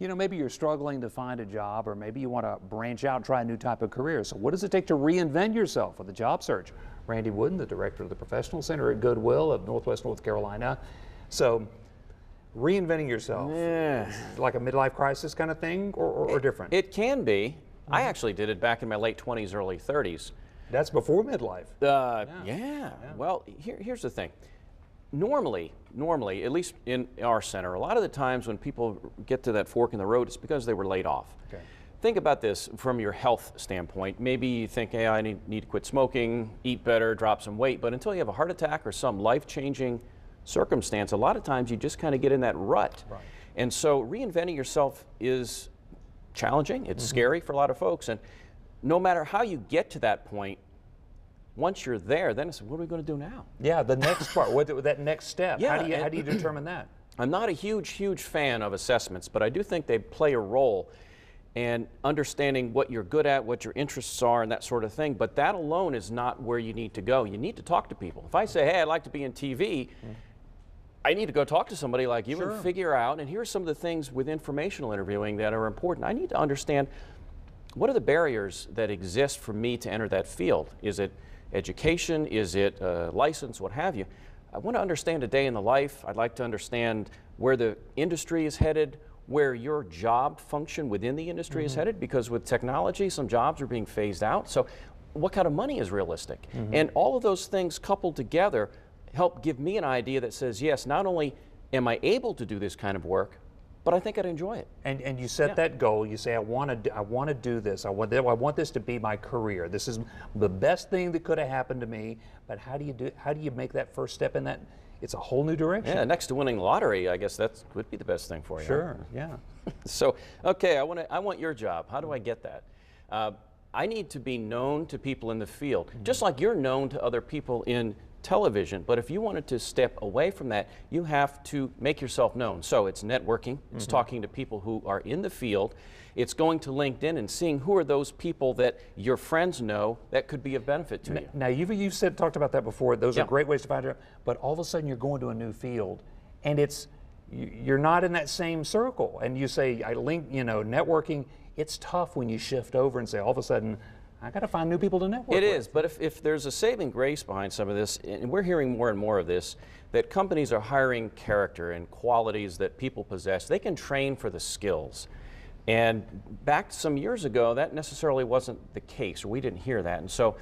You know, maybe you're struggling to find a job, or maybe you want to branch out and try a new type of career. So what does it take to reinvent yourself with a job search? Randy Wooden, the director of the Professional Center at Goodwill of Northwest North Carolina. So reinventing yourself, like a midlife crisis kind of thing, or different? It can be. I actually did it back in my late 20s, early 30s. That's before midlife. Yeah. Well, here's the thing. Normally, at least in our center, a lot of the times when people get to that fork in the road, it's because they were laid off. Okay. Think about this from your health standpoint. Maybe you think, hey, I need to quit smoking, eat better, drop some weight, but until you have a heart attack or some life-changing circumstance, a lot of times you just kind of get in that rut. Right. And so reinventing yourself is challenging. It's scary for a lot of folks. And no matter how you get to that point, once you're there, then it's, what are we going to do now? Yeah, the next part, that next step. Yeah, how do you determine that? I'm not a huge fan of assessments, but I do think they play a role in understanding what you're good at, what your interests are, and that sort of thing. But that alone is not where you need to go. You need to talk to people. If I say, hey, I'd like to be in TV, I need to go talk to somebody like you and figure out, and here are some of the things with informational interviewing that are important. I need to understand, what are the barriers that exist for me to enter that field? Is it education? Is it license? What have you? I want to understand a day in the life. I'd like to understand where the industry is headed, where your job function within the industry is headed, because with technology, some jobs are being phased out. So what kind of money is realistic? And all of those things coupled together help give me an idea that says, yes, not only am I able to do this kind of work, but I think I'd enjoy it. And you set that goal. You say, I want to do this. I want this to be my career. This is the best thing that could have happened to me. But how do you make that first step in that? It's a whole new direction. Yeah, next to winning the lottery, I guess that would be the best thing for you. Sure. Yeah. So, okay, I want your job. How do I get that? I need to be known to people in the field, just like you're known to other people in television. But if you wanted to step away from that, you have to make yourself known. So it's networking, it's talking to people who are in the field, it's going to LinkedIn and seeing who are those people that your friends know that could be of benefit to you. Now you've talked about that before. Those are great ways to find out. But all of a sudden you're going to a new field, and you're not in that same circle. And you say, networking. It's tough when you shift over and say, all of a sudden, I got to find new people to network with. It is, but if there's a saving grace behind some of this, and we're hearing more and more of this, that companies are hiring character and qualities that people possess. They can train for the skills. And back some years ago, that necessarily wasn't the case, or we didn't hear that. And so,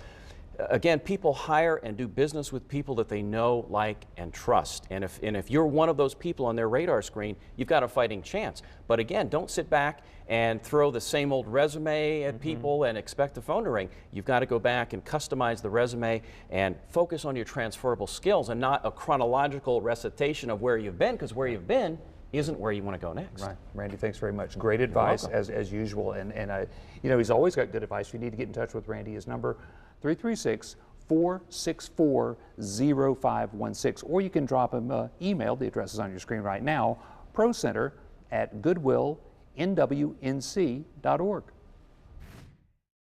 again, people hire and do business with people that they know, like, and trust. And if you're one of those people on their radar screen, you've got a fighting chance. But again, don't sit back and throw the same old resume at people and expect the phone to ring. You've got to go back and customize the resume and focus on your transferable skills and not a chronological recitation of where you've been, because where you've been isn't where you want to go next. Right. Randy, thanks very much. Great advice, as usual. And he's always got good advice. If you need to get in touch with Randy, his number 336-464-0516, or you can drop him an email. The address is on your screen right now, procenter@goodwillnwnc.org.